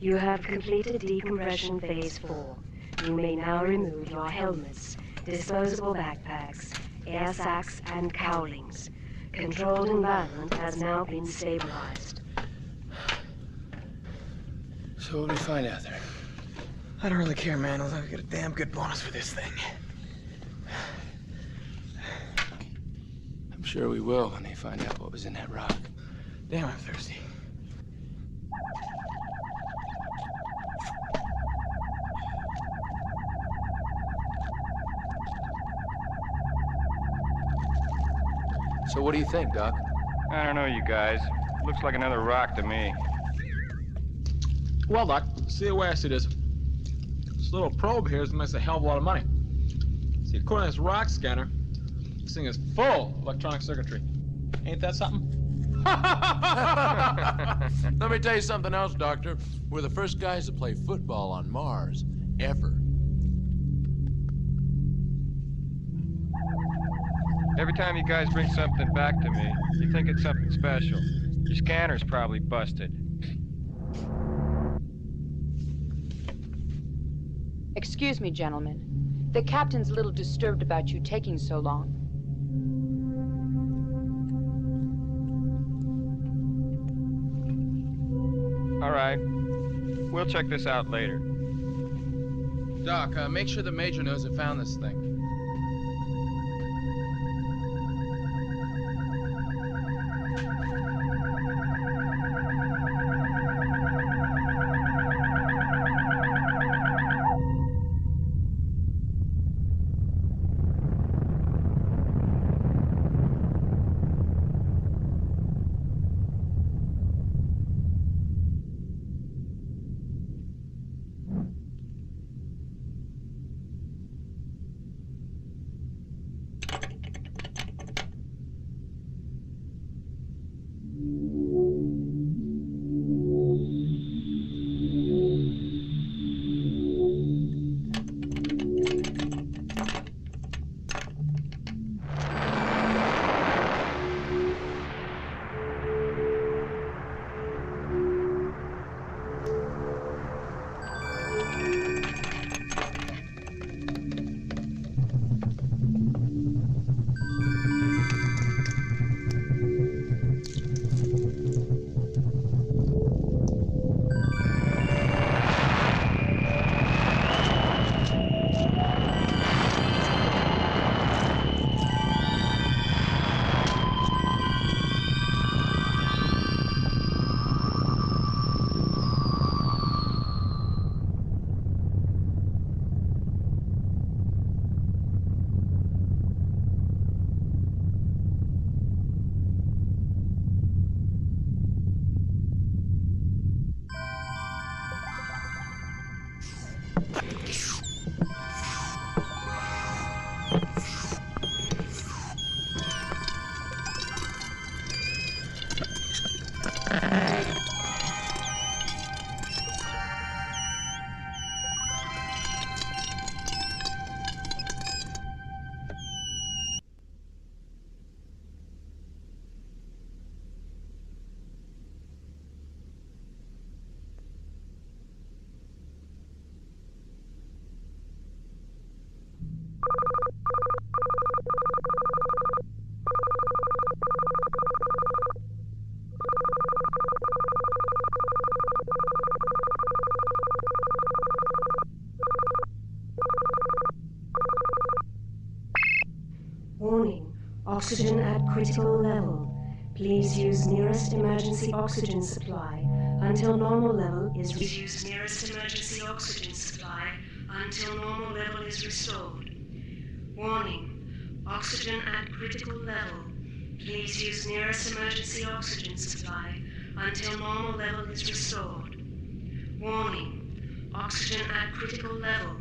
You have completed decompression phase 4. You may now remove your helmets, disposable backpacks, air sacs, and cowlings. Controlled environment has now been stabilized. So what do we find out there? I don't really care, man, as long as I get a damn good bonus for this thing. I'm sure we will when they find out what was in that rock. Damn, I'm thirsty. So what do you think, Doc? I don't know, you guys. Looks like another rock to me. Well, Doc, see the way I see this. This little probe here is makes a hell of a lot of money. See, according to this rock scanner, this thing is full of electronic circuitry. Ain't that something? Let me tell you something else, Doctor. We're the first guys to play football on Mars, ever. Every time you guys bring something back to me, you think it's something special. Your scanner's probably busted. Excuse me, gentlemen. The captain's a little disturbed about you taking so long. All right. We'll check this out later. Doc, make sure the Major knows I found this thing. Warning, oxygen at critical level. Please use nearest emergency oxygen supply until normal level is use nearest emergency oxygen supply until normal level is restored. Warning, oxygen at critical level. Please use nearest emergency oxygen supply until normal level is restored. Warning, oxygen at critical level.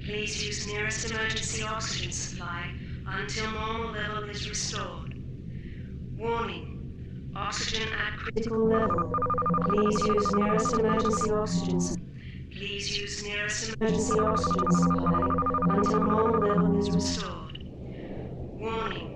Please use nearest emergency oxygen supply until normal level is restored. Warning, oxygen at critical level. Please use nearest emergency oxygen supply. Please use nearest emergency oxygen supply until normal level is restored. Warning.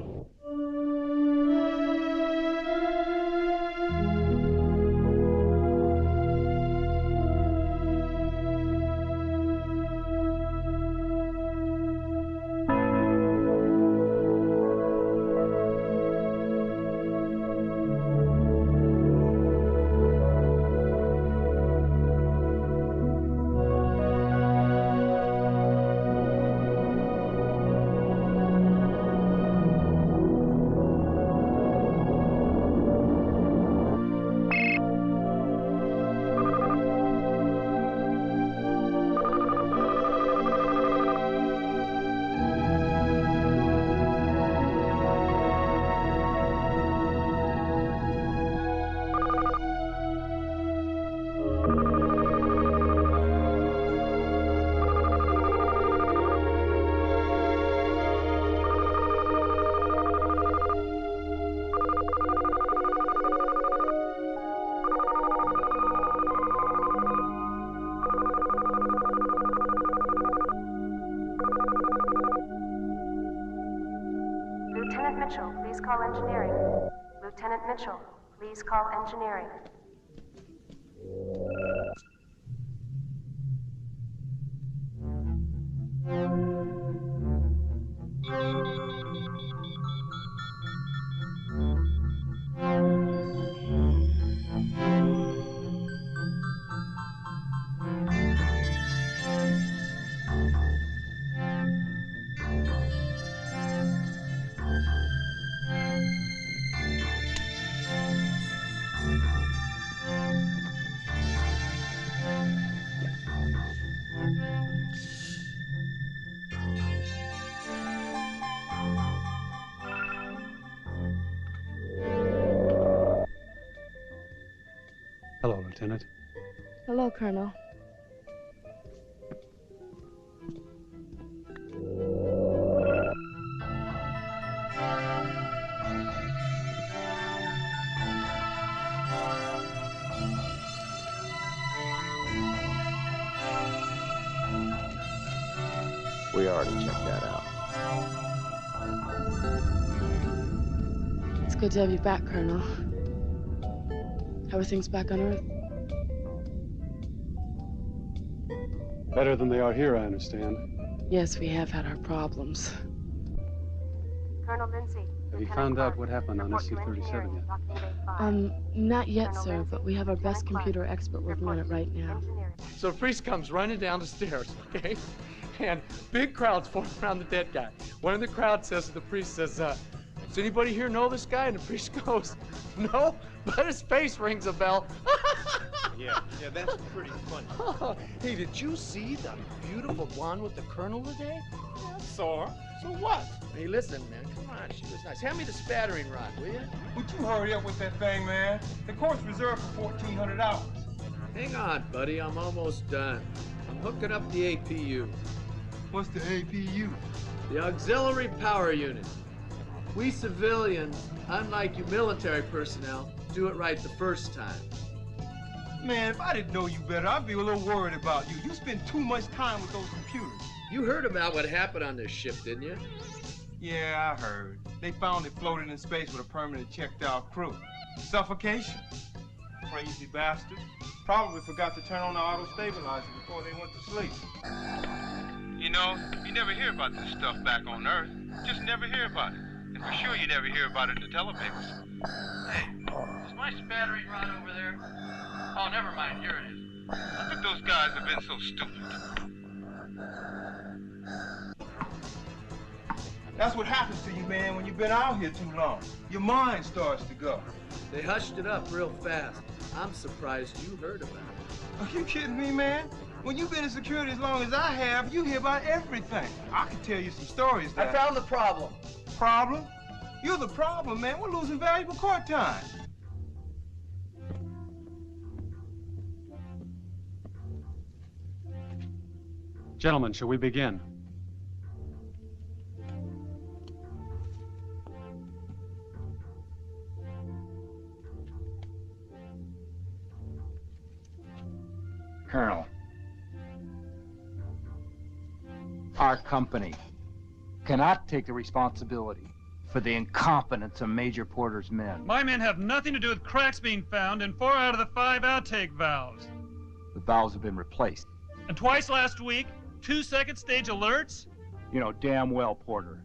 Mitchell, please call engineering. Lieutenant Mitchell, please call engineering. Hello, Lieutenant. Hello, Colonel. We already checked that out. It's good to have you back, Colonel. How are things back on Earth? Better than they are here, I understand. Yes, we have had our problems. Colonel Lindsay. Have you found out what happened on SC-37 yet? Not yet, sir, but we have our best computer expert working on it right now. So a priest comes running down the stairs, okay? And big crowds form around the dead guy. One of the crowd says to the priest, says, does anybody here know this guy? And the priest goes, no, but his face rings a bell. Yeah, that's pretty funny. Hey, did you see the beautiful blonde with the colonel today? Yeah, I saw her. So what? Hey, listen, man, come on, she was nice. Hand me the spattering rod, will you? Would you hurry up with that thing, man? The course reserved for 1,400 hours. Hang on, buddy, I'm almost done. I'm hooking up the APU. What's the APU? The Auxiliary Power Unit. We civilians, unlike you military personnel, do it right the first time. Man, if I didn't know you better, I'd be a little worried about you. You spend too much time with those computers. You heard about what happened on this ship, didn't you? Yeah, I heard. They found it floated in space with a permanent checked-out crew. Suffocation. Crazy bastard. Probably forgot to turn on the auto-stabilizer before they went to sleep. You know, you never hear about this stuff back on Earth. Just never hear about it. And for sure you never hear about it in the telepapers. Hey, is my spattering rod over there? Oh, never mind. Here it is. I think those guys have been so stupid. That's what happens to you, man, when you've been out here too long. Your mind starts to go. They hushed it up real fast. I'm surprised you heard about it. Are you kidding me, man? When you've been in security as long as I have, you hear about everything. I can tell you some stories that... I found the problem. Problem? You're the problem, man. We're losing valuable court time. Gentlemen, shall we begin? Colonel, our company cannot take the responsibility for the incompetence of Major Porter's men. My men have nothing to do with cracks being found in 4 out of the 5 outtake valves. The valves have been replaced. And twice last week, 2 second-stage alerts? You know damn well, Porter,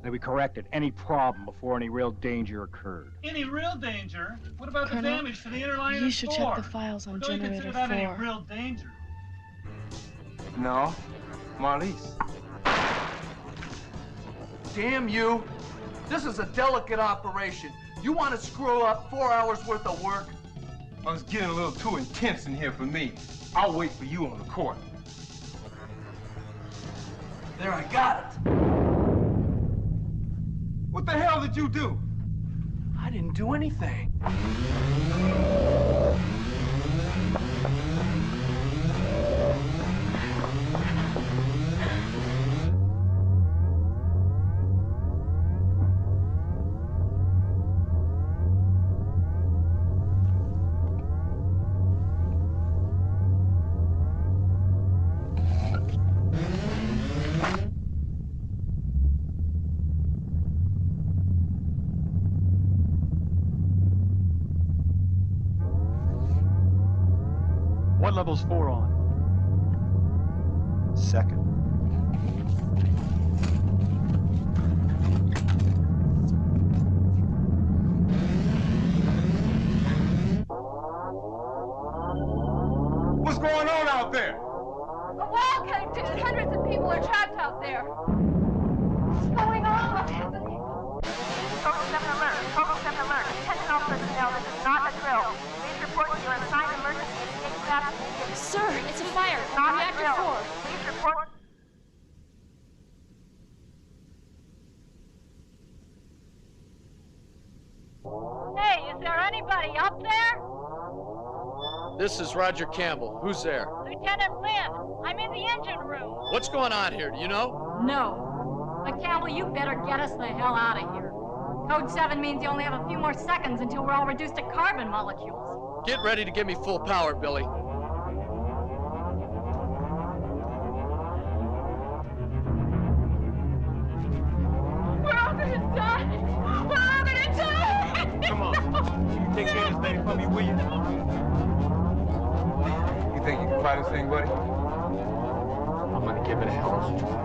that we corrected any problem before any real danger occurred. Any real danger? What about Colonel, the damage to the inner lining? You should check the files on Don't you generator consider that 4. any real danger? No, Marlies. Damn you. This is a delicate operation. You want to screw up 4 hours worth of work? Oh, it's getting a little too intense in here for me. I'll wait for you on the court. There, I got it. What the hell did you do? I didn't do anything. Rebels 4 on. Second. What's going on out there? A wall came to. Hundreds of people are trapped out there. What's going on? What's happening? Total 7 alert. Total 7 alert. Attention all personnel. This is not a drill. Please report to your assigned emergency escape staff immediately. Sir, it's a fire. Not Reactor a drill. 4. Please report. Hey, is there anybody up there? This is Roger Campbell. Who's there? Lieutenant Lynn, I'm in the engine room. What's going on here? Do you know? No. But Campbell, you better get us the hell out of here. Code 7 means you only have a few more seconds until we're all reduced to carbon molecules. Get ready to give me full power, Billy. We're all gonna die! We're all gonna die! Come on. You take care of this thing for me, will you? You think you can fly this thing, buddy? I'm gonna give it a hell of a try.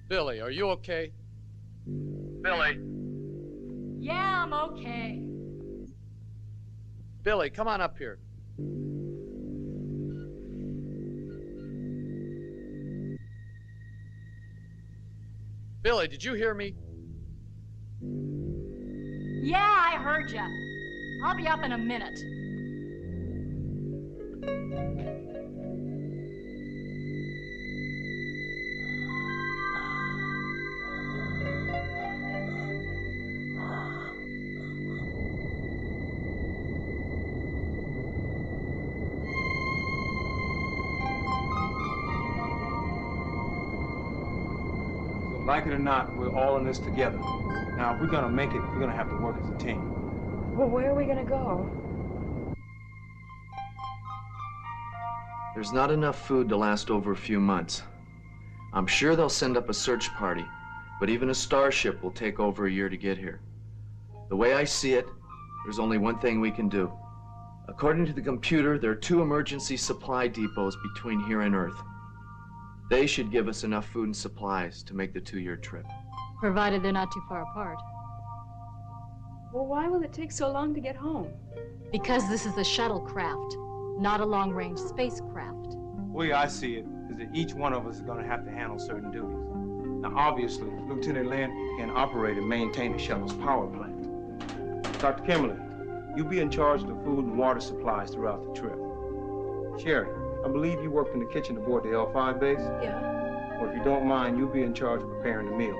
Billy, are you okay? Billy. Yeah, I'm okay. Billy, come on up here. Billy, did you hear me? Yeah, I heard ya. I'll be up in a minute. Like it or not, we're all in this together. Now, if we're gonna make it, we're gonna have to work as a team. Well, where are we gonna go? There's not enough food to last over a few months. I'm sure they'll send up a search party, but even a starship will take over a year to get here. The way I see it, there's only one thing we can do. According to the computer, there are 2 emergency supply depots between here and Earth. They should give us enough food and supplies to make the 2-year trip. Provided they're not too far apart. Well, why will it take so long to get home? Because this is a shuttlecraft, not a long-range spacecraft. The way I see it is that each one of us is gonna have to handle certain duties. Now, obviously, Lieutenant Lynn can operate and maintain the shuttle's power plant. Dr. Kimberly, you'll be in charge of the food and water supplies throughout the trip. Sherry, I believe you worked in the kitchen aboard the L5 base? Yeah. Well, if you don't mind, you'll be in charge of preparing the meals.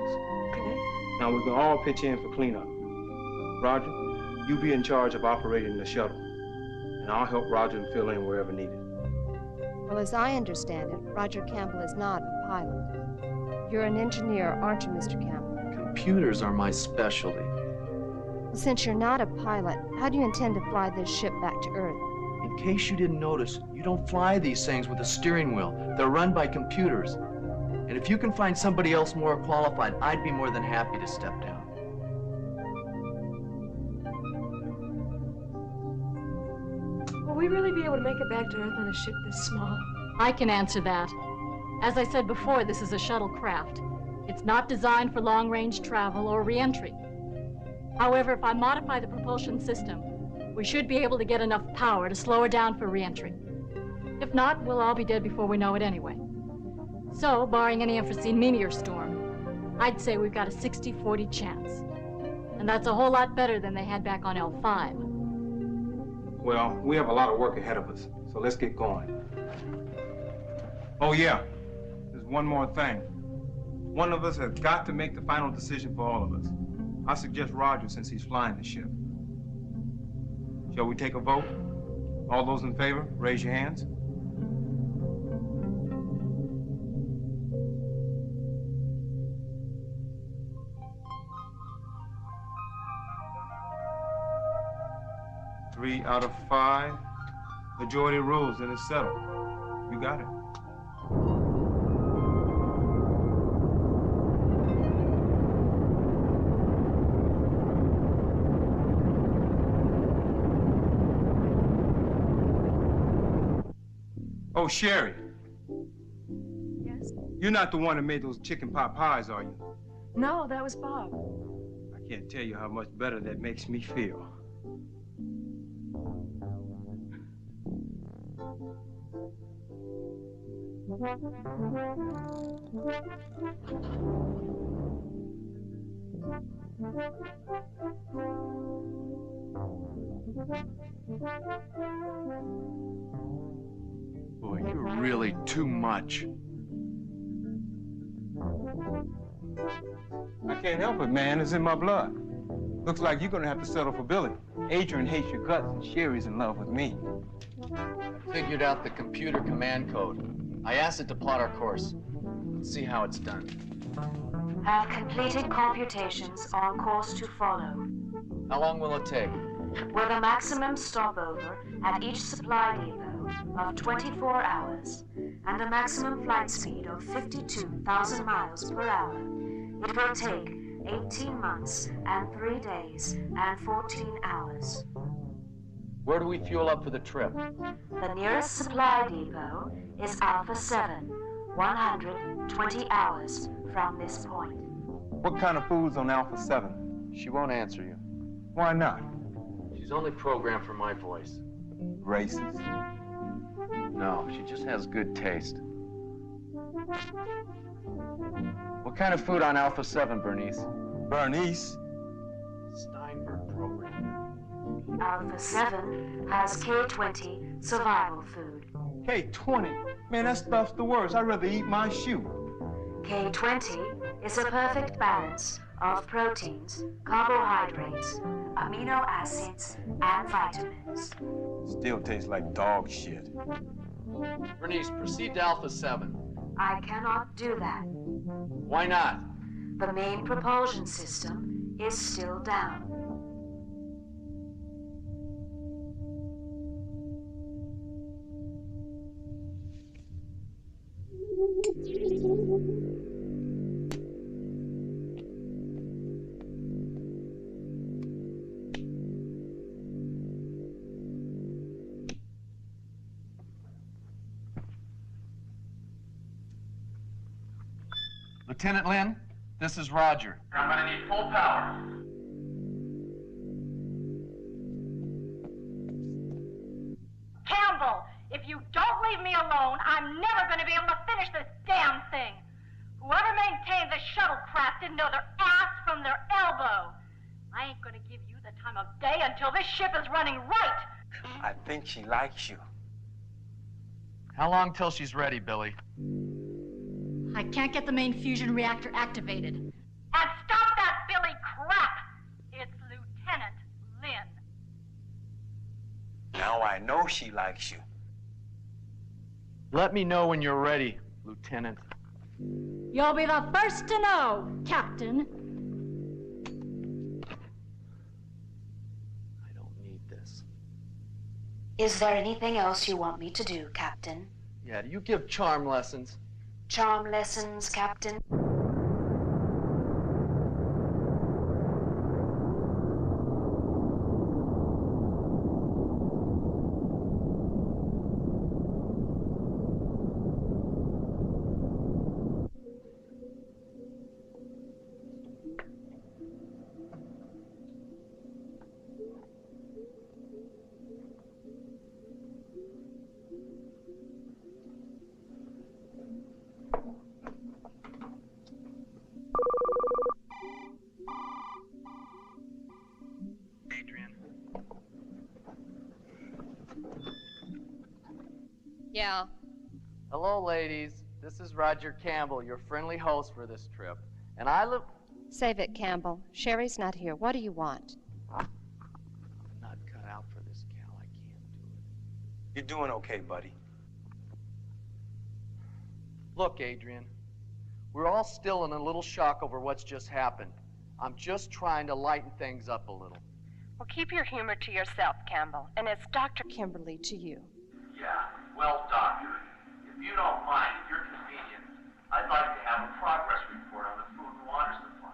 Okay. Now, we can all pitch in for cleanup. Roger, you be in charge of operating the shuttle. And I'll help Roger fill in wherever needed. Well, as I understand it, Roger Campbell is not a pilot. You're an engineer, aren't you, Mr. Campbell? Computers are my specialty. Well, since you're not a pilot, how do you intend to fly this ship back to Earth? In case you didn't notice, you don't fly these things with a steering wheel. They're run by computers. And if you can find somebody else more qualified, I'd be more than happy to step down. Will we really be able to make it back to Earth on a ship this small? I can answer that. As I said before, this is a shuttlecraft. It's not designed for long-range travel or re-entry. However, if I modify the propulsion system, we should be able to get enough power to slow her down for re-entry. If not, we'll all be dead before we know it anyway. So, barring any unforeseen meteor storm, I'd say we've got a 60-40 chance. And that's a whole lot better than they had back on L5. Well, we have a lot of work ahead of us, so let's get going. Oh, yeah. There's one more thing. One of us has got to make the final decision for all of us. I suggest Roger, since he's flying the ship. Shall we take a vote? All those in favor, raise your hands. Three out of 5. Majority rules, and it's settled. You got it. Oh, Sherry. Yes? You're not the one that made those chicken pot pies, are you? No, that was Bob. I can't tell you how much better that makes me feel. Boy, you're really too much. I can't help it, man. It's in my blood. Looks like you're gonna have to settle for Billy. Adrian hates your guts, and Sherry's in love with me. I figured out the computer command code. I asked it to plot our course. Let's see how it's done. Have completed computations on course to follow. How long will it take? With a maximum stopover at each supply depot of 24 hours and a maximum flight speed of 52,000 miles per hour, it will take 18 months and 3 days and 14 hours. Where do we fuel up for the trip? The nearest supply depot is Alpha 7, 120 hours from this point. What kind of food's on Alpha 7? She won't answer you. Why not? She's only programmed for my voice. Racist? No, she just has good taste. What kind of food on Alpha 7, Bernice? Bernice? Steinberg program. Alpha 7 has K-20 survival food. K-20? Man, that stuff's the worst. I'd rather eat my shoe. K-20 is a perfect balance of proteins, carbohydrates, amino acids, and vitamins. Still tastes like dog shit. Bernice, proceed to Alpha 7. I cannot do that. Why not? The main propulsion system is still down. Lieutenant Lynn, this is Roger. I'm gonna need full power. Campbell, if you don't leave me alone, I'm never going to be able to finish this damn thing. Whoever maintained the shuttlecraft didn't know their ass from their elbow. I ain't going to give you the time of day until this ship is running right. I think she likes you. How long till she's ready, Billy? I can't get the main fusion reactor activated. And stop that Billy crap! It's Lieutenant Lynn. Now I know she likes you. Let me know when you're ready, Lieutenant. You'll be the first to know, Captain. I don't need this. Is there anything else you want me to do, Captain? Yeah, do you give charm lessons? Charm lessons, Captain? Adrian. Yeah. Hello, ladies. This is Roger Campbell, your friendly host for this trip. And I live... Save it, Campbell. Sherry's not here. What do you want? I'm not cut out for this, Cal. I can't do it. You're doing okay, buddy. Look, Adrian. We're all still in a little shock over what's just happened. I'm just trying to lighten things up a little. Well, keep your humor to yourself, Campbell. And it's Dr. Kimberly to you. Yeah, well, Doctor, if you don't mind, at your convenience, I'd like to have a progress report on the food and water supply.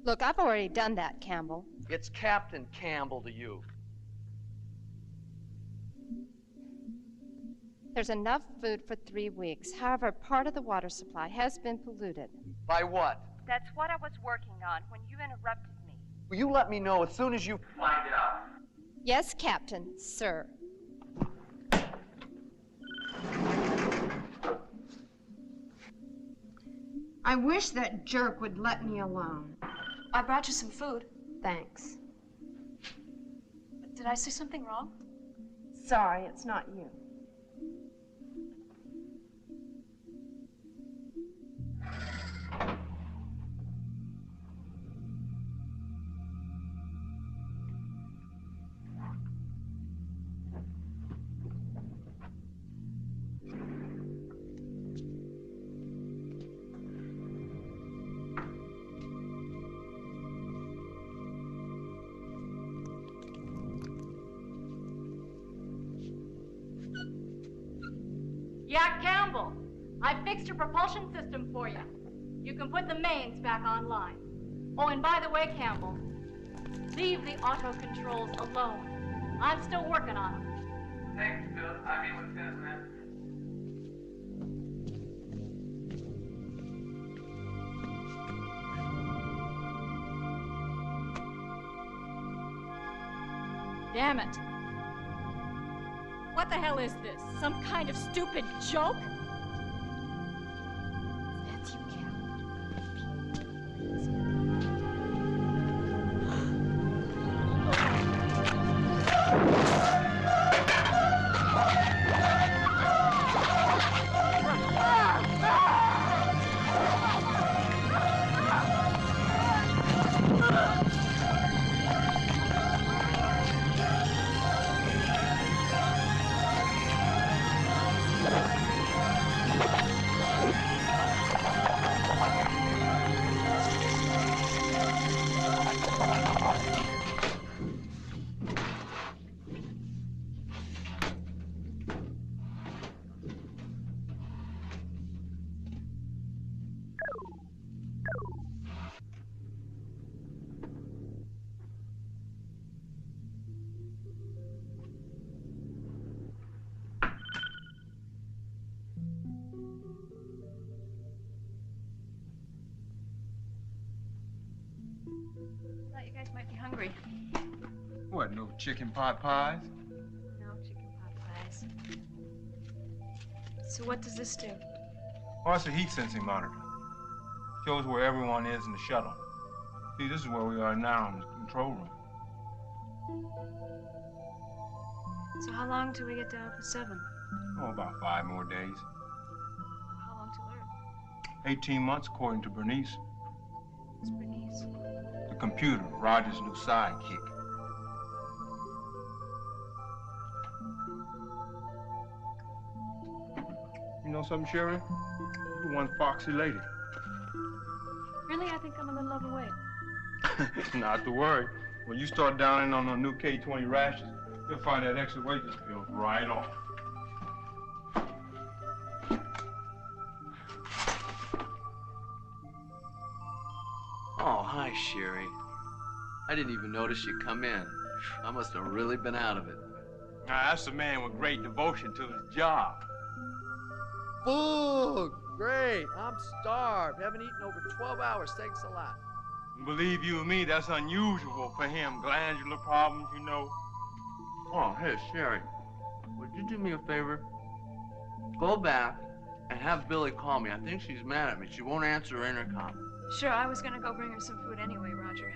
Look, I've already done that, Campbell. It's Captain Campbell to you. There's enough food for 3 weeks. However, part of the water supply has been polluted. By what? That's what I was working on when you interrupted me. Will you let me know as soon as you... Find out. Yes, Captain, sir. I wish that jerk would let me alone. I brought you some food. Thanks. Did I say something wrong? Sorry, it's not you. Yeah, Campbell. I fixed your propulsion system for you. You can put the mains back online. Oh, and by the way, Campbell, leave the auto controls alone. I'm still working on them. Thanks, Bill. I mean, with business. Damn it. What the hell is this? Some kind of stupid joke? That's you, Thought you guys might be hungry. What, no chicken pot pies? No chicken pot pies. So what does this do? Oh, it's a heat sensing monitor. Shows where everyone is in the shuttle. See, this is where we are now in the control room. So how long till we get to Alpha 7? Oh, about 5 more days. How long to learn? 18 months, according to Bernice. Who's Bernice? The computer, Roger's new sidekick. You know something, Sherry? You're one foxy lady. Really, I think I'm a little overweight. Not to worry. When you start downing on the new K20 rashes, you'll find that extra weight just peels right off. Oh, hi, Sherry. I didn't even notice you come in. I must have really been out of it. Now, that's a man with great devotion to his job. Food! Great. I'm starved. Haven't eaten over 12 hours. Thanks a lot. Believe you me, that's unusual for him. Glandular problems, you know. Oh, hey, Sherry. Would you do me a favor? Go back and have Billy call me. I think she's mad at me. She won't answer her intercom. Sure, I was gonna go bring her some food anyway, Roger.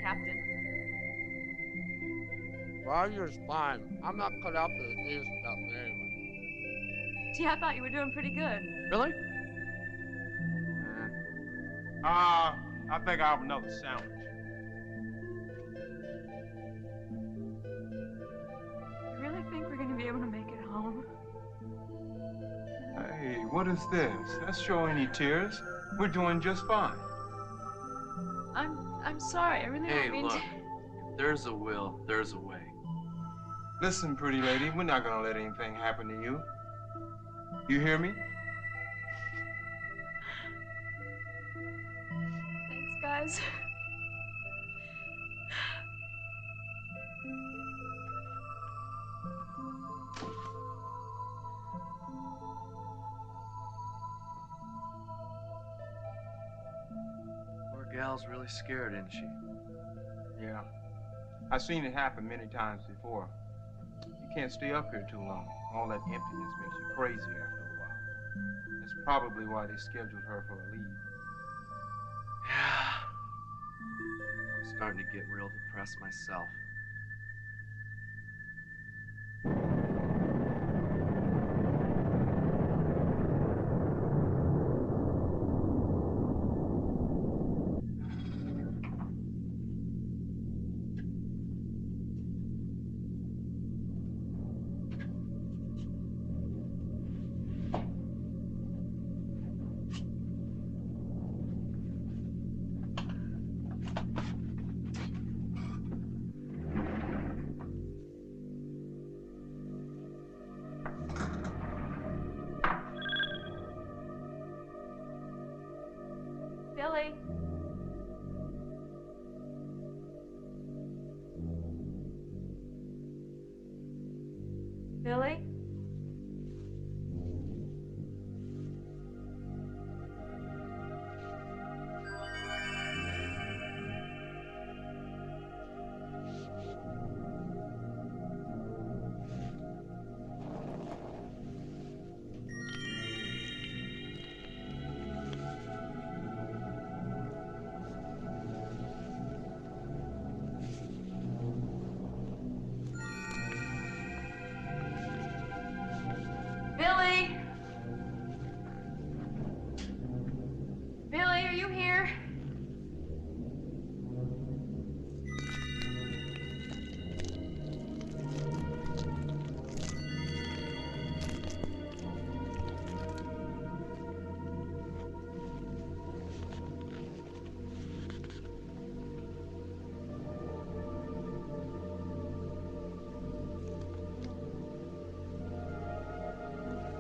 Captain. Roger's fine. I'm not cut out for the new stuff anyway. Gee, I thought you were doing pretty good. Really? I think I'll have another sandwich. You really think we're gonna be able to make it home? Hey, what is this? Let's show any tears. We're doing just fine. I'm sorry. I really don't mean look, to. If there's a will, there's a way. Listen, pretty lady, we're not gonna let anything happen to you. You hear me? Thanks, guys. Poor gal's really scared, isn't she? Yeah. I've seen it happen many times before. You can't stay up here too long. All that emptiness makes you crazy after a while. That's probably why they scheduled her for a leave. Yeah. I'm starting to get real depressed myself. Billy. Billy? Billy? Billy, are you here?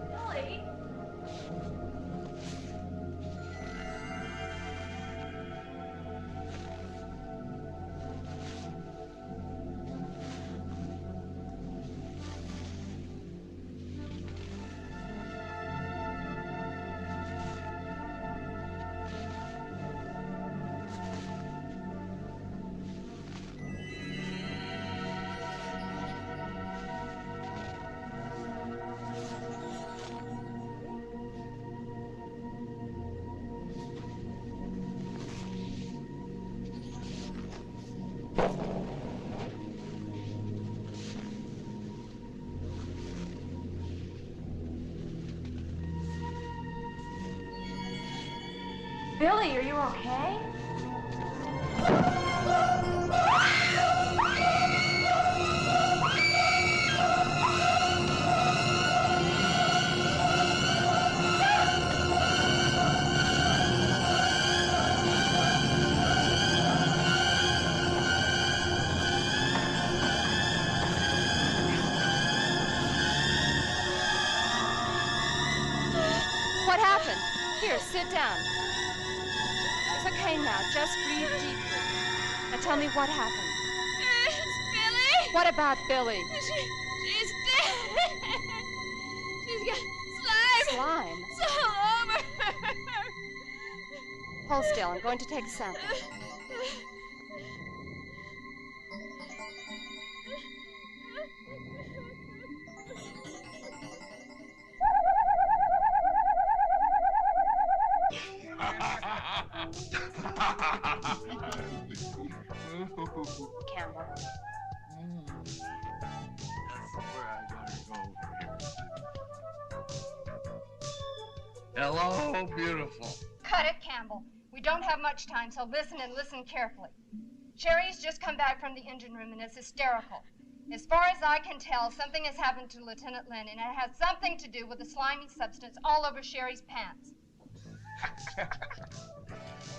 Billy? Billy, are you okay? Here, sit down. It's okay now. Just breathe deeply. Now tell me what happened. It's Billy. What about Billy? She's dead. She's got slime. Slime? It's all over her. Hold still. I'm going to take a sample. Campbell. That's where I gotta go here. Hello, beautiful. Cut it, Campbell. We don't have much time, so listen and listen carefully. Sherry's just come back from the engine room and is hysterical. As far as I can tell, something has happened to Lieutenant Lynn, and it has something to do with the slimy substance all over Sherry's pants.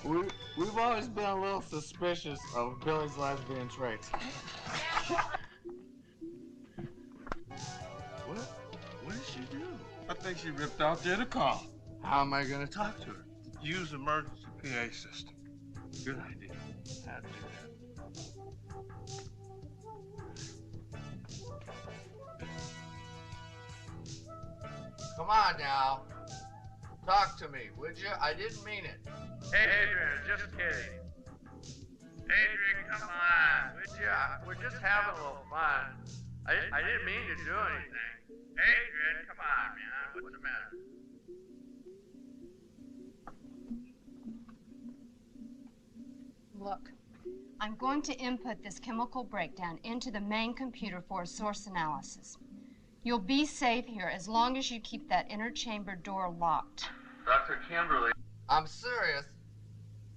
We've always been a little suspicious of Billy's lesbian traits. What did she do? I think she ripped out the car. How am I gonna talk to her? Use emergency PA system. Good idea. I'll do that. Come on now. Talk to me, would you? I didn't mean it. Adrian, just kidding. Adrian, come on, would you? We're just having a little fun. I didn't mean to do anything. Adrian, come on, man. What's the matter? Look, I'm going to input this chemical breakdown into the main computer for a source analysis. You'll be safe here as long as you keep that inner chamber door locked. Dr. Kimberly. I'm serious.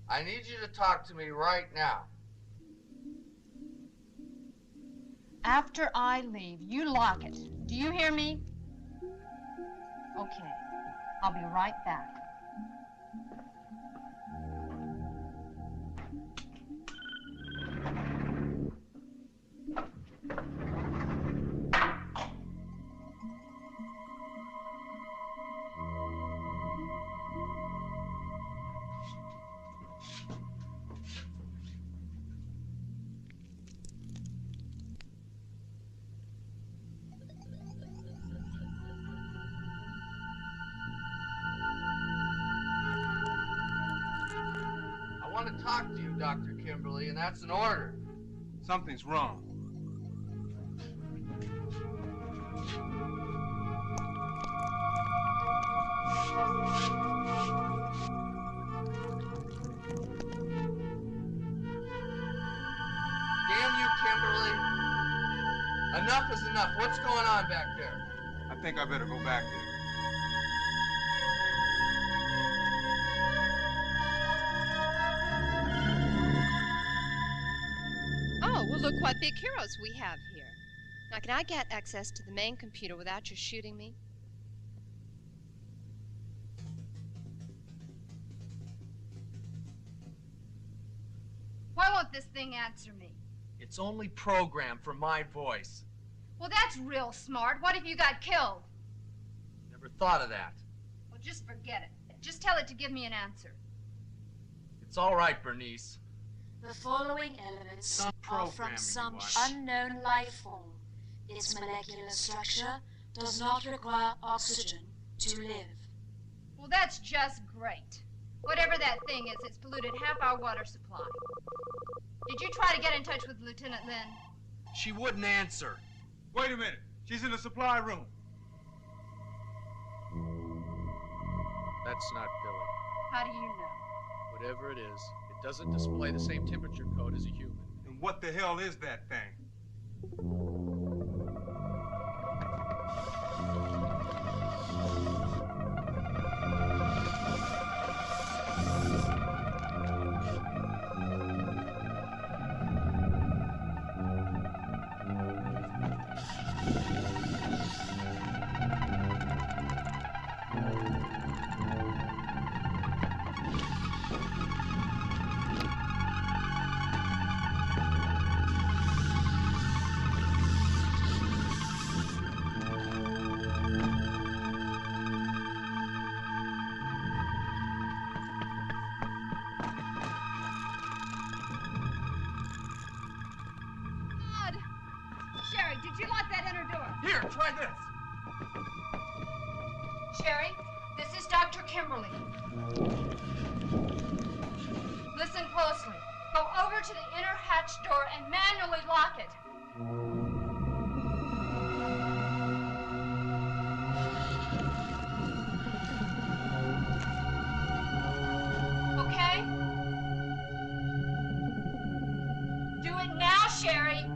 I need you to talk to me right now. After I leave, you lock it. Do you hear me? Okay. I'll be right back. I want to talk to you, Dr. Kimberly, and that's an order. Something's wrong. Damn you, Kimberly. Enough is enough. What's going on back there? I think I better go back there. Oh, well, look what big heroes we have here. Now, can I get access to the main computer without you shooting me? Why won't this thing answer me? It's only programmed for my voice. Well, that's real smart. What if you got killed? Never thought of that. Well, just forget it. Just tell it to give me an answer. It's all right, Bernice. The following elements Some are from programming, some what? unknown life form. Its molecular structure does not require oxygen to live. Well, that's just great. Whatever that thing is, it's polluted half our water supply. Did you try to get in touch with Lieutenant Lynn? She wouldn't answer. Wait a minute. She's in the supply room. That's not Billy. How do you know? Whatever it is, it doesn't display the same temperature code as a human. And what the hell is that thing? Sherry, did you lock that inner door? Here, try this. Sherry, this is Dr. Kimberly. Listen closely. Go over to the inner hatch door and manually lock it. Okay? Do it now, Sherry.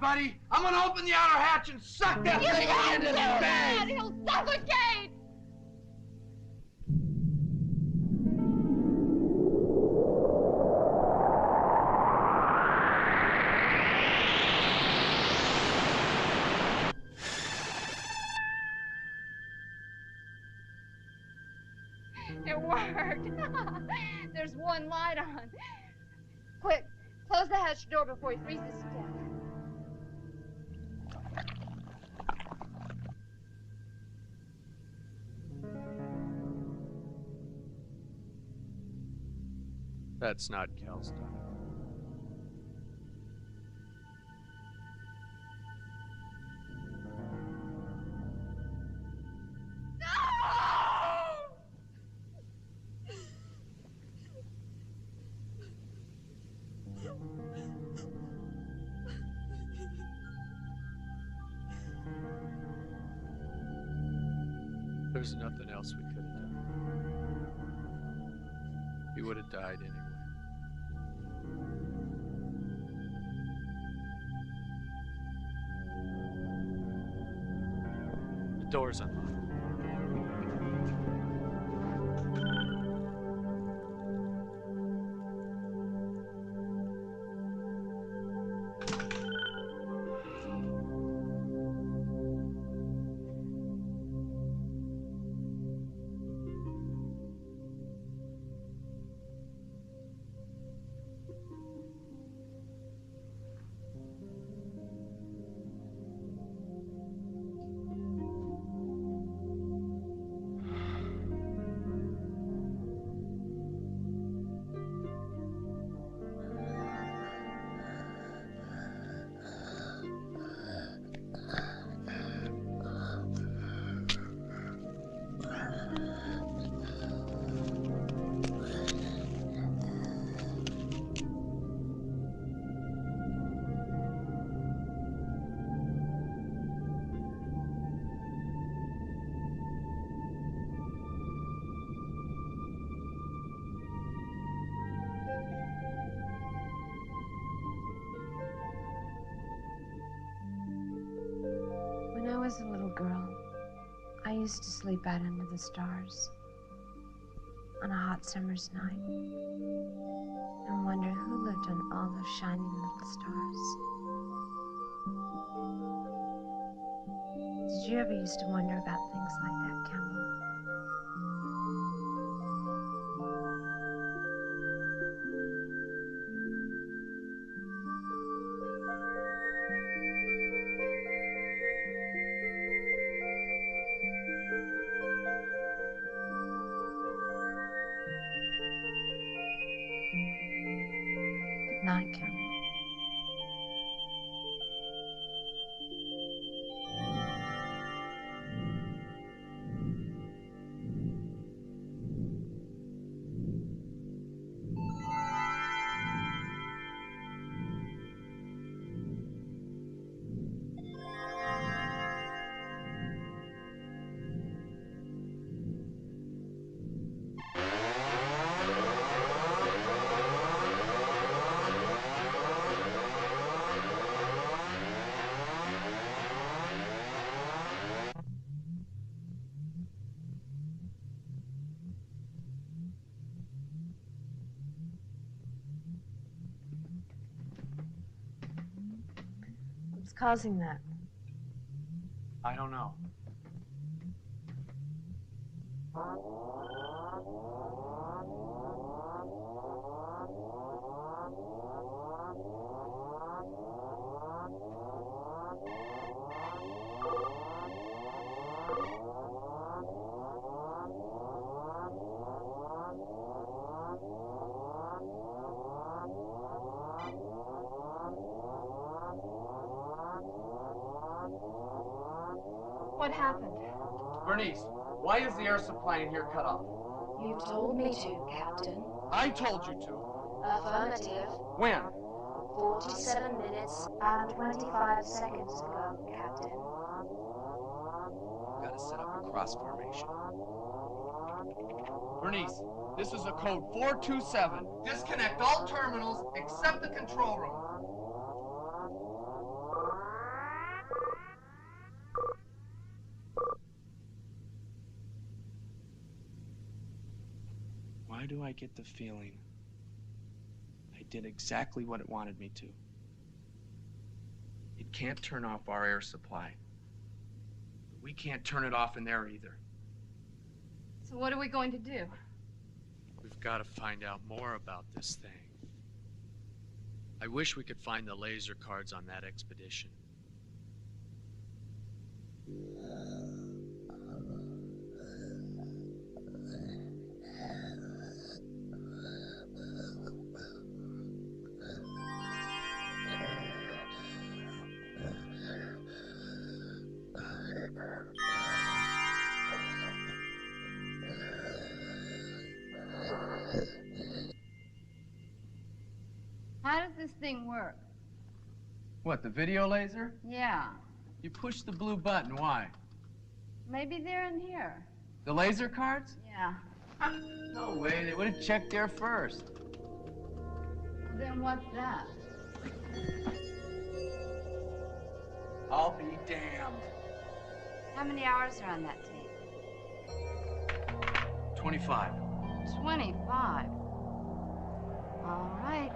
Buddy, I'm gonna open the outer hatch and suck that thing into the bag. He'll suffocate! It worked. There's one light on. Quick, close the hatch door before he freezes to death. That's not Cal's daughter. There's nothing else we could have done. He would have died anyway. The door's unlocked. When I was a little girl, I used to sleep out under the stars on a hot summer's night and wonder who lived on all those shining little stars. Did you ever used to wonder about things like that, Campbell? Good night, Campbell. What's causing that? I don't know. What happened? Bernice, why is the air supply in here cut off? You told me to, Captain. I told you to. Affirmative. When? 47 minutes and 25 seconds ago, Captain. Gotta set up a cross formation. Bernice, this is a code 427. Disconnect all terminals except the control room. Why do I get the feeling I did exactly what it wanted me to? It can't turn off our air supply. But we can't turn it off in there either. So what are we going to do? We've got to find out more about this thing. I wish we could find the laser cards on that expedition. this thing work? What, the video laser? Yeah. You push the blue button. Why? Maybe they're in here. The laser cards? Yeah. No way. They would have checked there first. Then what's that? I'll be damned. How many hours are on that tape? 25. 25. All right.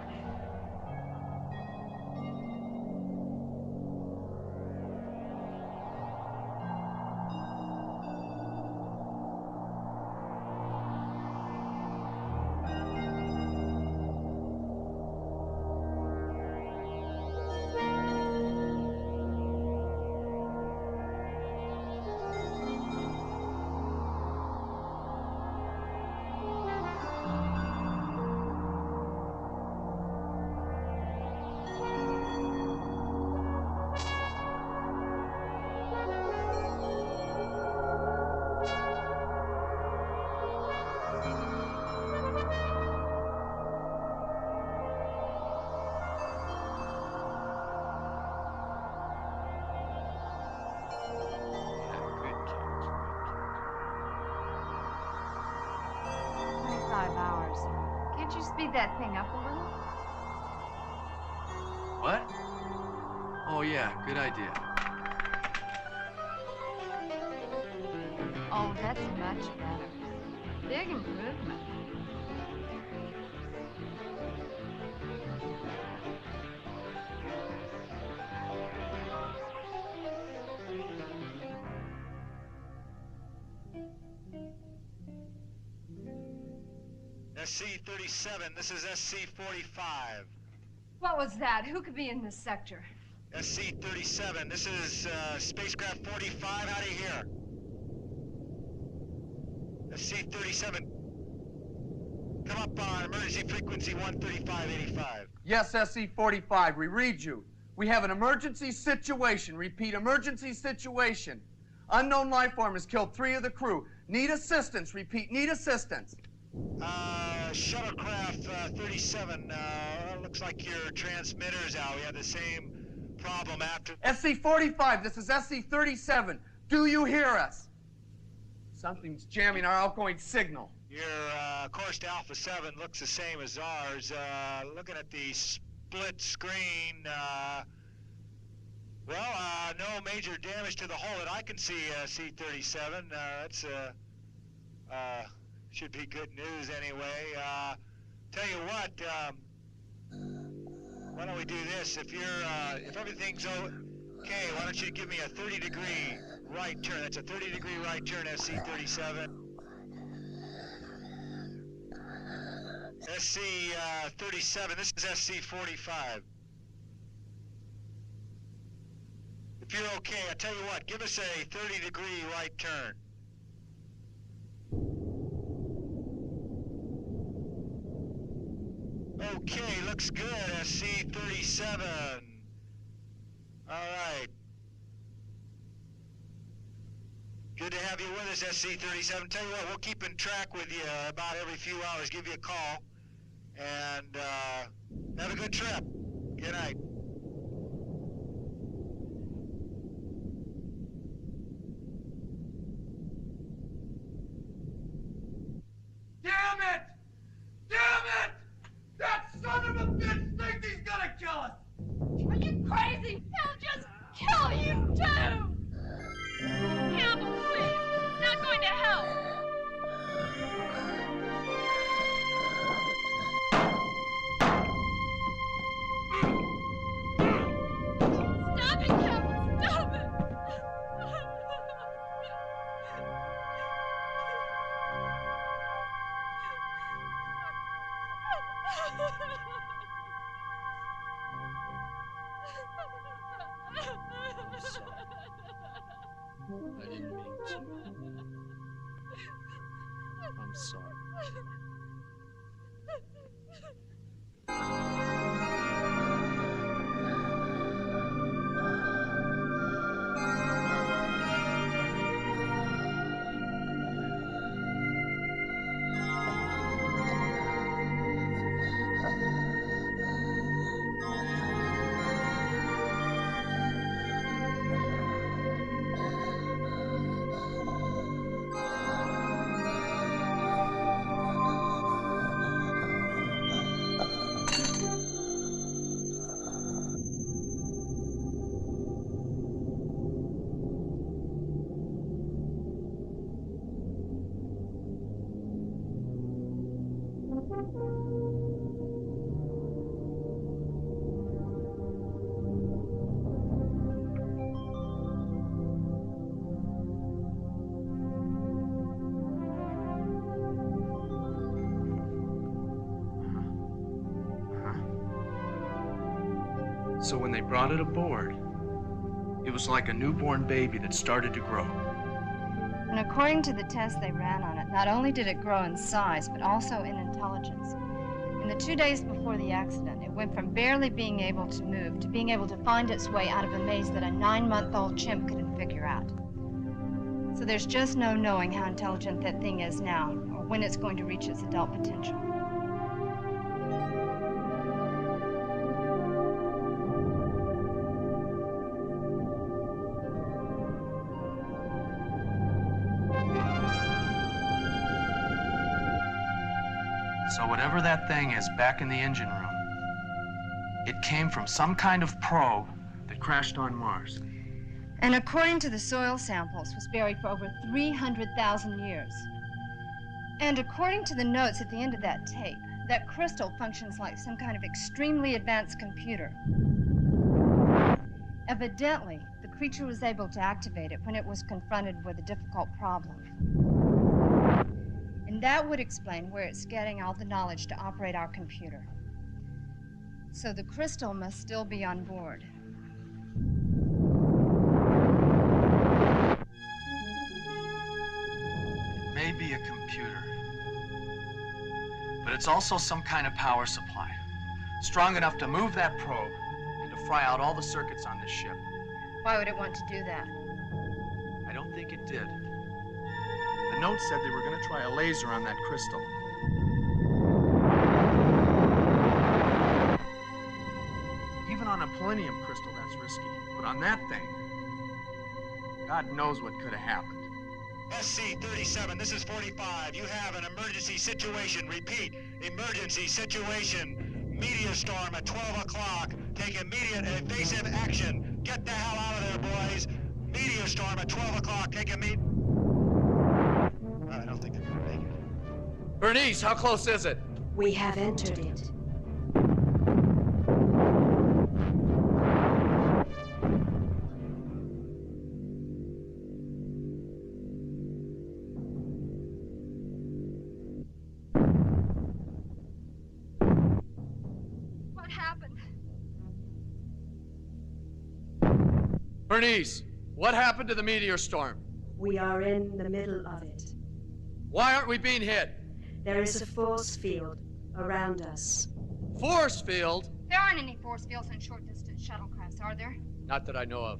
Can't you speed that thing up a little? What? Oh, yeah, good idea. Oh, that's much better. Big improvement. SC-37, this is SC-45. What was that? Who could be in this sector? SC-37, this is spacecraft 45, how do you hear? SC-37, come up on emergency frequency 135.85. Yes, SC-45, we read you. We have an emergency situation. Repeat, emergency situation. Unknown life form has killed 3 of the crew. Need assistance. Repeat, need assistance. Shuttlecraft 37, looks like your transmitter's out. We had the same problem after... SC-45, this is SC-37. Do you hear us? Something's jamming our outgoing signal. Your course to Alpha 7 looks the same as ours. Looking at the split screen, no major damage to the hull that I can see, C-37. That's, should be good news anyway. Tell you what, why don't we do this? If everything's okay, why don't you give me a 30-degree right turn? That's a 30-degree right turn, SC-37. SC-37, this is SC-45. If you're okay, I tell you what, give us a 30-degree right turn. Okay, looks good, SC-37. All right. Good to have you with us, SC-37. Tell you what, we'll keep in track with you about every few hours, give you a call, and have a good trip. Good night. Damn it! Damn it! That son of a bitch thinks he's gonna kill us! Are you crazy? He'll just kill you too! Campbell, please! It's not going to help! Stop it, Campbell! Stop it! I'm sorry. I didn't mean to. I'm sorry. So when they brought it aboard, it was like a newborn baby that started to grow. And according to the tests they ran on it, not only did it grow in size, but also in intelligence. In the 2 days before the accident, it went from barely being able to move to being able to find its way out of a maze that a 9-month-old chimp couldn't figure out. So there's just no knowing how intelligent that thing is now, or when it's going to reach its adult potential. So whatever that thing is back in the engine room, it came from some kind of probe that crashed on Mars. And according to the soil samples, was buried for over 300,000 years. And according to the notes at the end of that tape, that crystal functions like some kind of extremely advanced computer. Evidently, the creature was able to activate it when it was confronted with a difficult problem. And that would explain where it's getting all the knowledge to operate our computer. So the crystal must still be on board. It may be a computer, but it's also some kind of power supply, strong enough to move that probe and to fry out all the circuits on this ship. Why would it want to do that? I don't think it did. The note said they were going to try a laser on that crystal. Even on a Palladium crystal, that's risky. But on that thing, God knows what could have happened. SC-37, this is 45. You have an emergency situation. Repeat, emergency situation. Meteor storm at 12 o'clock. Take immediate and evasive action. Get the hell out of there, boys. Meteor storm at 12 o'clock. Take immediate... I don't think they're gonna make it. Bernice, how close is it? We have entered it. What happened? Bernice, what happened to the meteor storm? We are in the middle of it. Why aren't we being hit? There is a force field around us. Force field? There aren't any force fields in short-distance shuttlecrafts, are there? Not that I know of.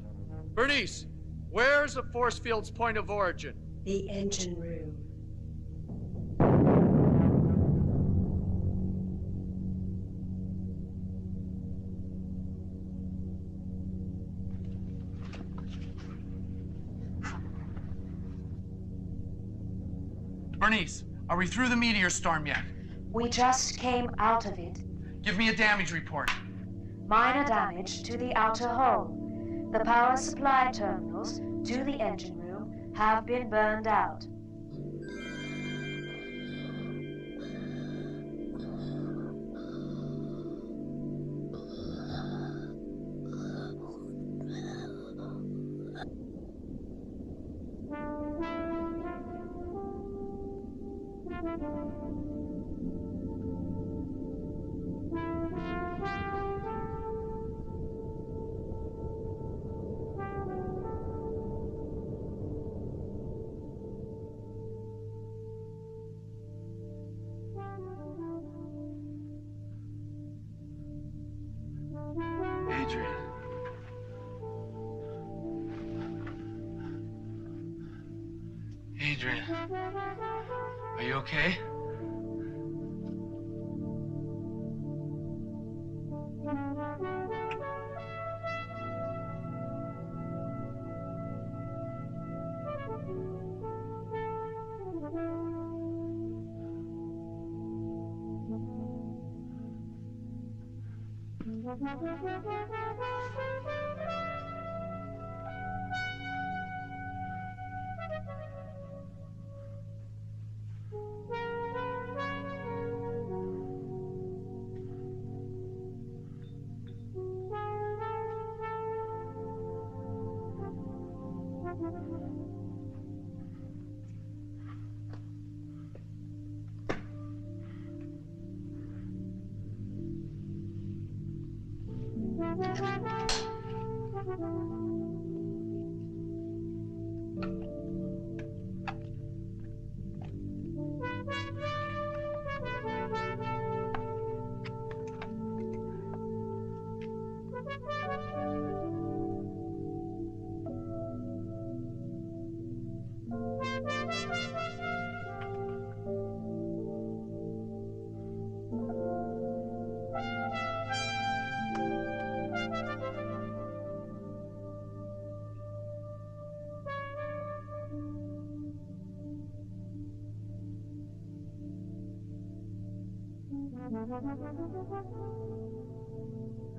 Bernice, where's the force field's point of origin? The engine room. Bernice, are we through the meteor storm yet? We just came out of it. Give me a damage report. Minor damage to the outer hull. The power supply terminals to the engine room have been burned out. Adrian. Adrian. Are you okay?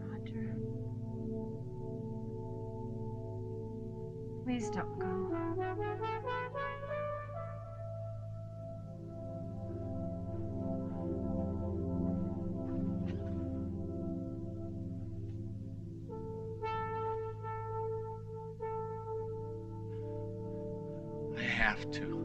Roger. Please don't go. I have to.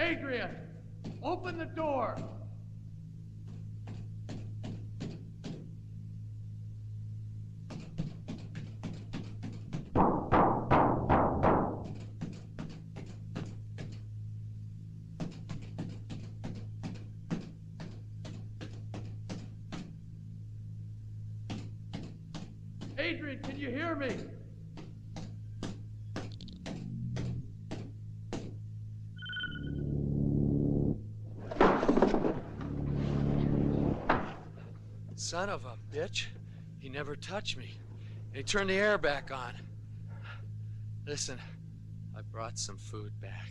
Adrian, open the door. Adrian, can you hear me? Son of a bitch. He never touched me. He turned the air back on. Listen, I brought some food back.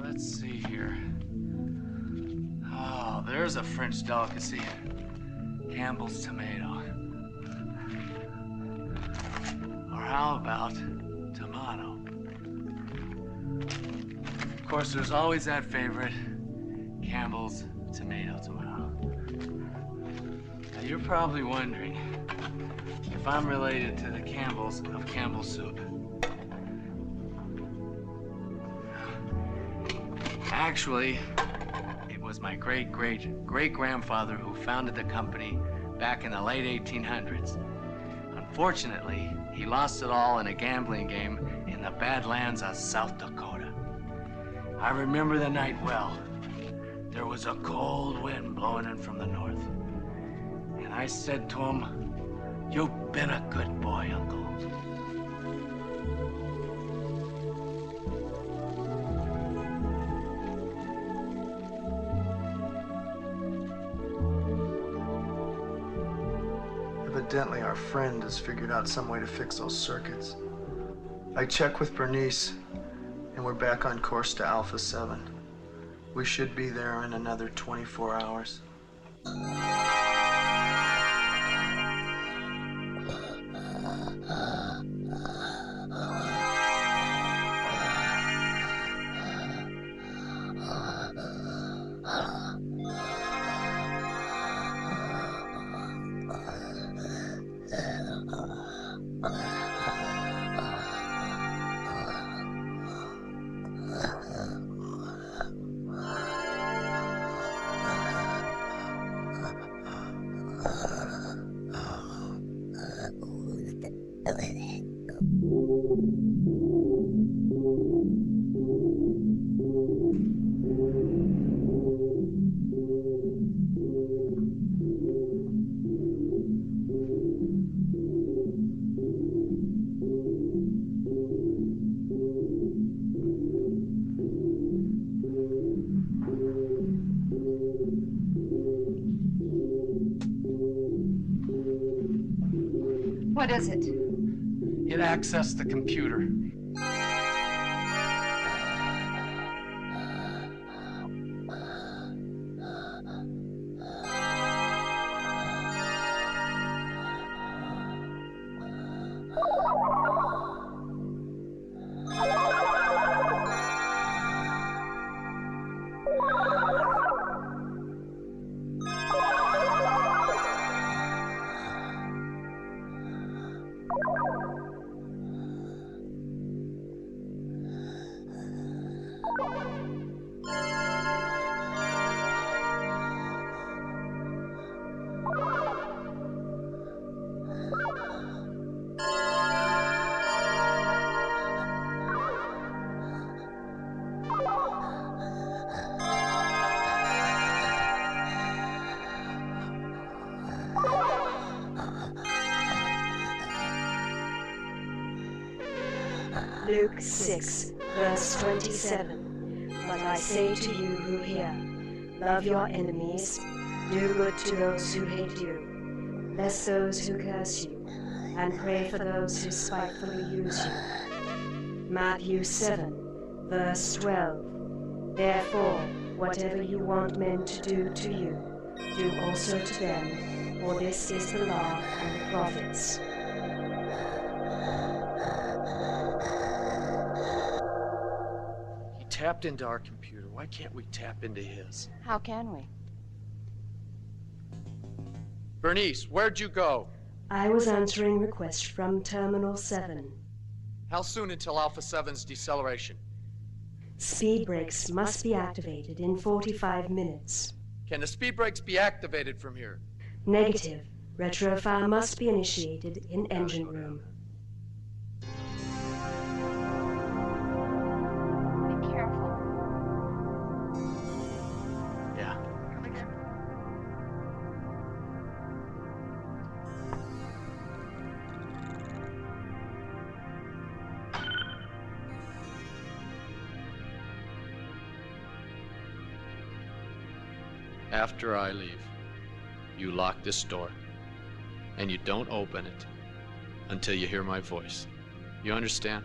Let's see here. Oh, there's a French delicacy. Campbell's tomato. Or how about tomato? Of course, there's always that favorite, Campbell's tomato. Now, you're probably wondering if I'm related to the Campbells of Campbell Soup. Actually, it was my great-great-great-grandfather who founded the company back in the late 1800s. Unfortunately, he lost it all in a gambling game in the Badlands of South Dakota. I remember the night well. There was a cold wind blowing in from the north. And I said to him, "You've been a good boy, Uncle." Evidently, our friend has figured out some way to fix those circuits. I checked with Bernice, and we're back on course to Alpha 7. We should be there in another 24 hours. What is it? It accessed the computer. Luke 6, verse 27. But I say to you who hear, love your enemies, do good to those who hate you, bless those who curse you, and pray for those who spitefully use you. Matthew 7, verse 12. Therefore, whatever you want men to do to you, do also to them, for this is the law and the prophets. tapped into our computer. Why can't we tap into his? How can we? Bernice, where'd you go? I was answering requests from Terminal 7. How soon until Alpha 7's deceleration? Speed brakes must be activated in 45 minutes. Can the speed brakes be activated from here? Negative. Retrofire must be initiated in engine room. Be careful. Yeah. After I leave, you lock this door, and you don't open it until you hear my voice. You understand?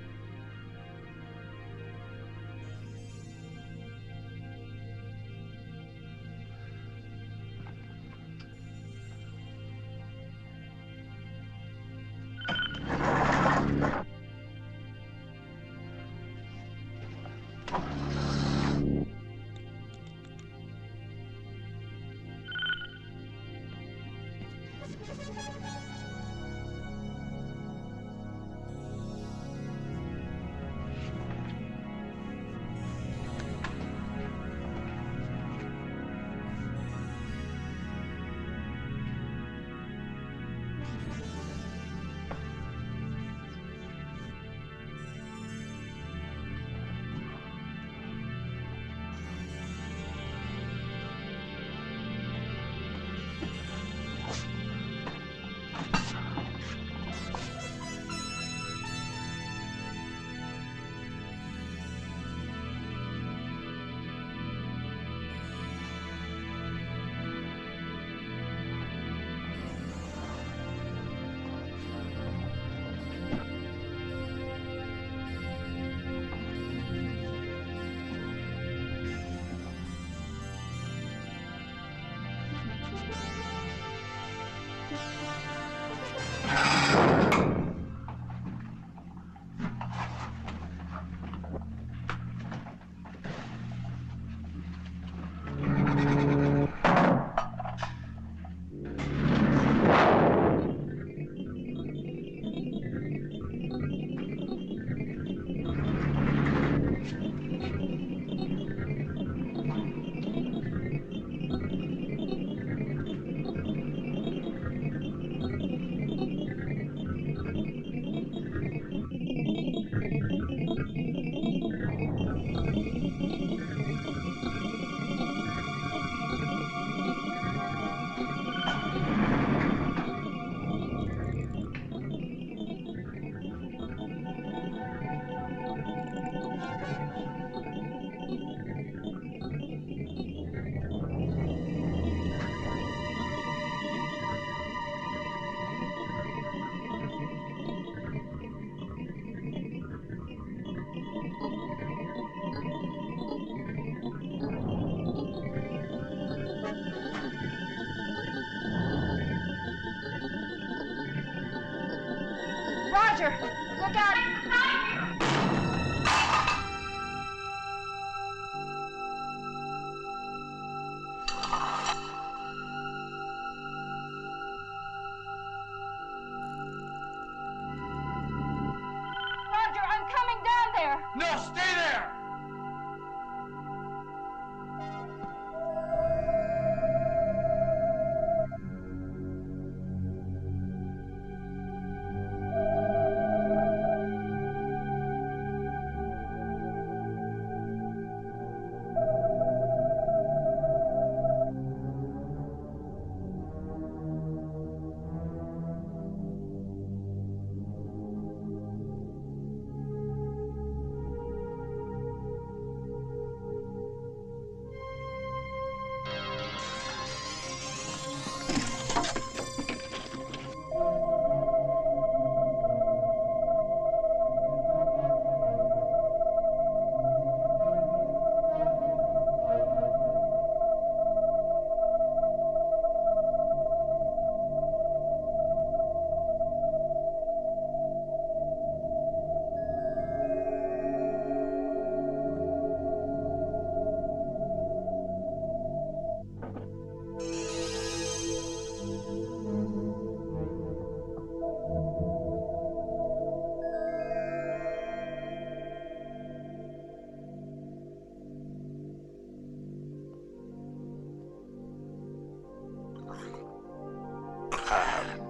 Roger, look out! Roger, I'm coming down there! No, stay there!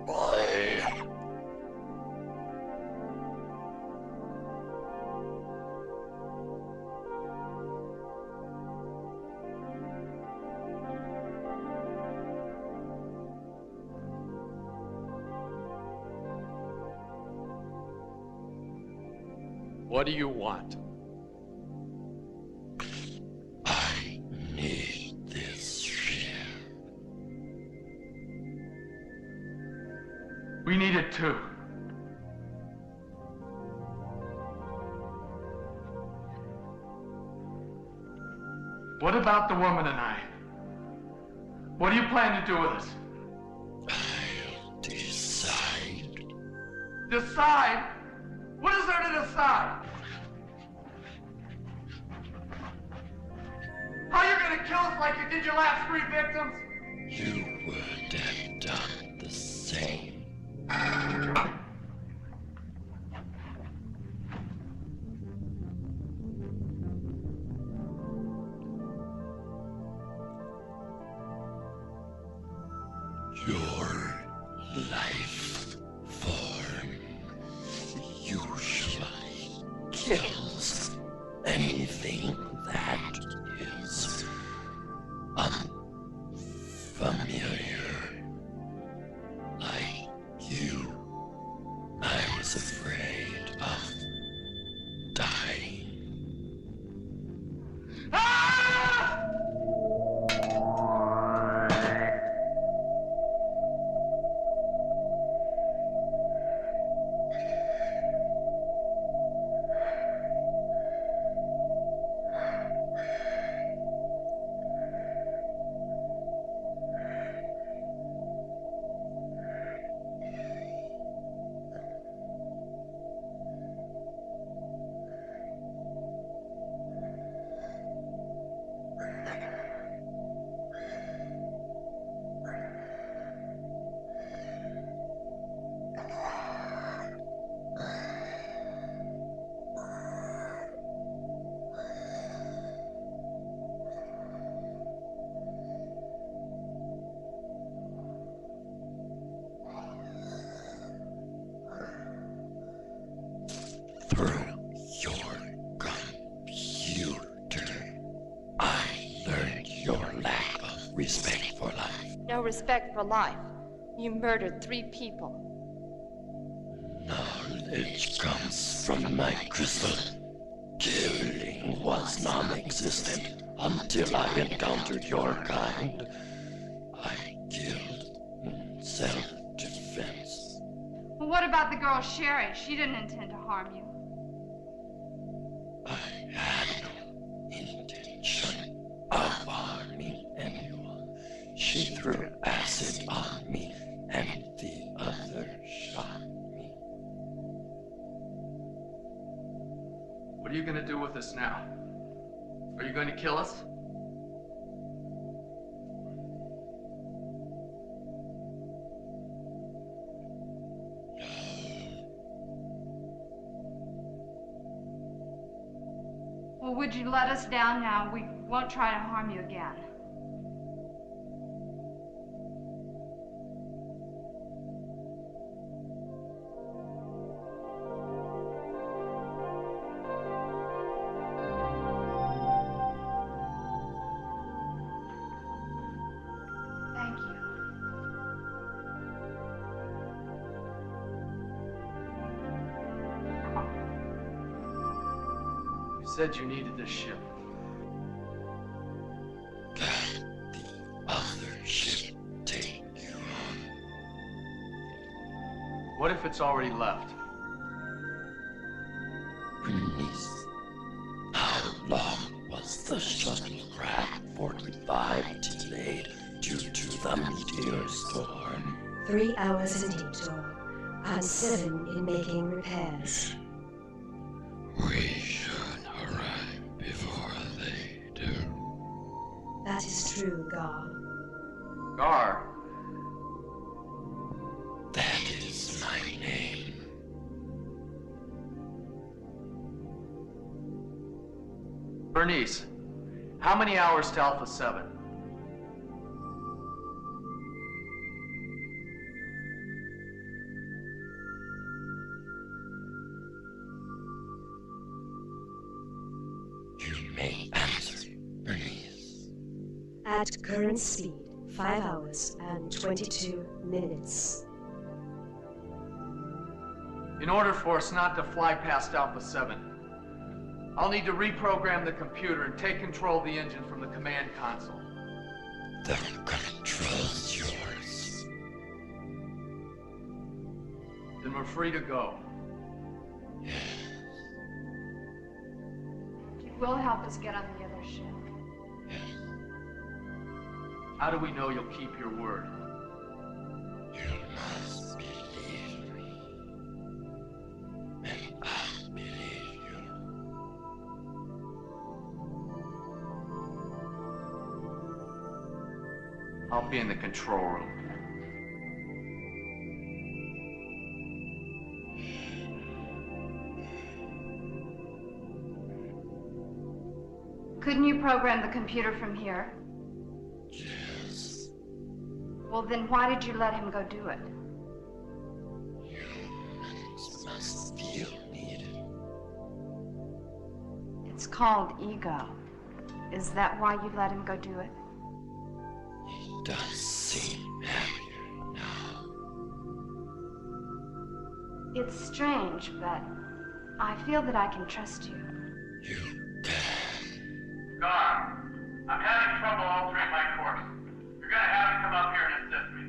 boy. What do you want? I need this ship. We need it too. What about the woman and I? What do you plan to do with us? I'll decide. Decide? What is there to decide? How you gonna kill us like you did your last 3 victims? You would have done the same. Your life form usually kills anything that is unfamiliar. Like you, I was afraid of dying. Through your computer, I learned your lack of respect for life. No respect for life. You murdered 3 people. Knowledge comes from my crystal. Killing was non-existent until I encountered your kind. I killed in self-defense. Well, what about the girl Sherry? She didn't intend to harm you. I had no intention of harming anyone. She threw acid on me, and the other shot me. What are you gonna do with us now? Are you going to kill us? Well, would you let us down now? We won't try to harm you again. Thank you. You said you needed this ship. Can the other ship take you on? What if it's already left? Bernice, how long was the shuttlecraft 45 delayed due to the meteor storm? 3 hours in detour, and 7 in making repairs. We should arrive before they do. That is true, Gar. Gar? That is my name. Bernice, how many hours to Alpha 7? may answer, Bernice. At current speed, 5 hours and 22 minutes. In order for us not to fly past Alpha 7, I'll need to reprogram the computer and take control of the engine from the command console. The control's yours. Then we're free to go. You will help us get on the other ship. How do we know you'll keep your word? You must believe me. And I'll believe you. I'll be in the control room. Couldn't you program the computer from here? Yes. Well, then why did you let him go do it? Humans must feel needed. It's called ego. Is that why you let him go do it? He does seem happier now. It's strange, but I feel that I can trust you. Gar, I'm having trouble altering my course. You're gonna have to come up here and assist me.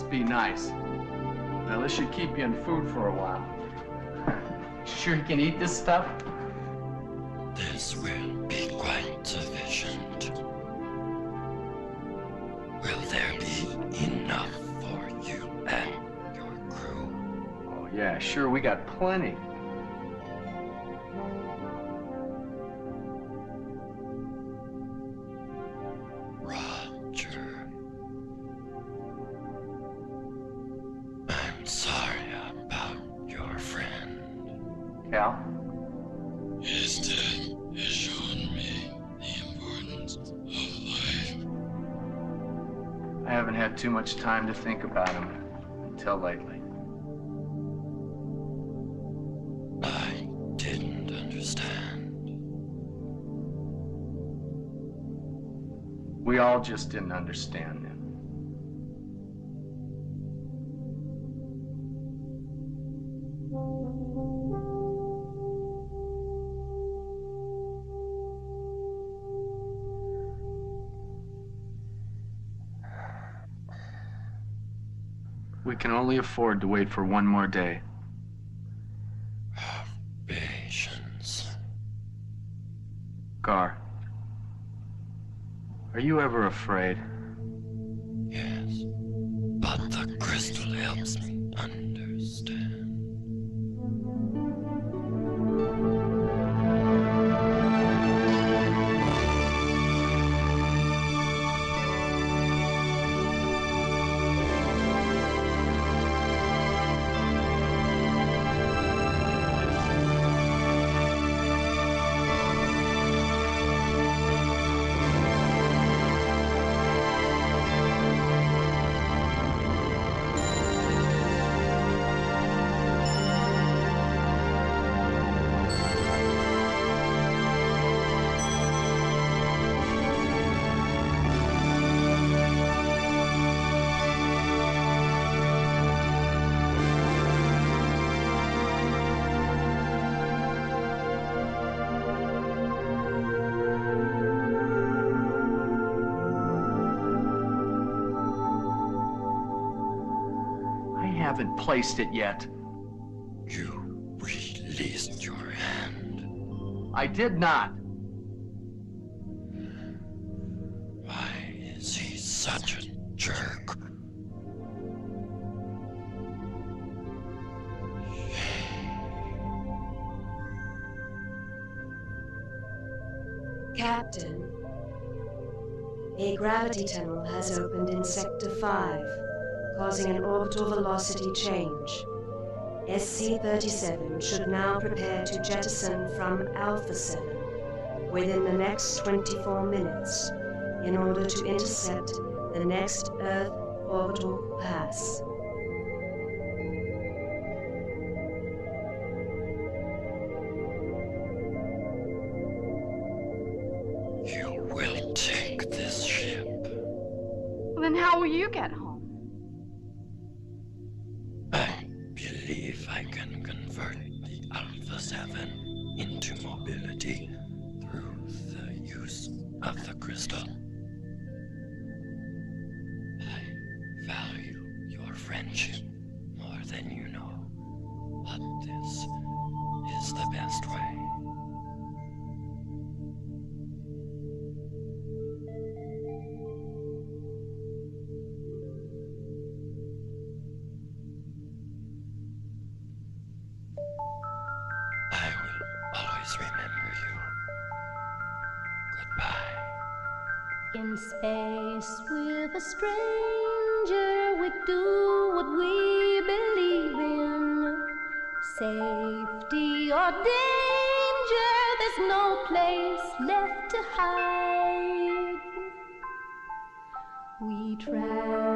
Be nice. Now this should keep you in food for a while. Sure you can eat this stuff? This will be quite sufficient. Will there be enough for you and your crew? Oh yeah, sure, we got plenty. Roger. I'm sorry about your friend. Cal? His death has shown me the importance of life. I haven't had too much time to think about him until lately. I didn't understand. We all just didn't understand him. We can only afford to wait for one more day. Have patience. Gar, are you ever afraid? Yes, but the crystal helps me understand. I haven't placed it yet. You really released your hand. I did not. Why is he such a jerk? Captain, a gravity tunnel has opened in Sector 5, causing an orbital velocity change. SC-37 should now prepare to jettison from Alpha 7 within the next 24 minutes in order to intercept the next Earth orbital pass. You will take this ship. Well, then how will you get home? I believe I can convert the Alpha 7 into mobility through the use of the crystal. I value your friendship more than you know, but this is the best way. I will always remember you. Goodbye. In space with a stranger, we do what we believe in. Safety or danger, there's no place left to hide. We travel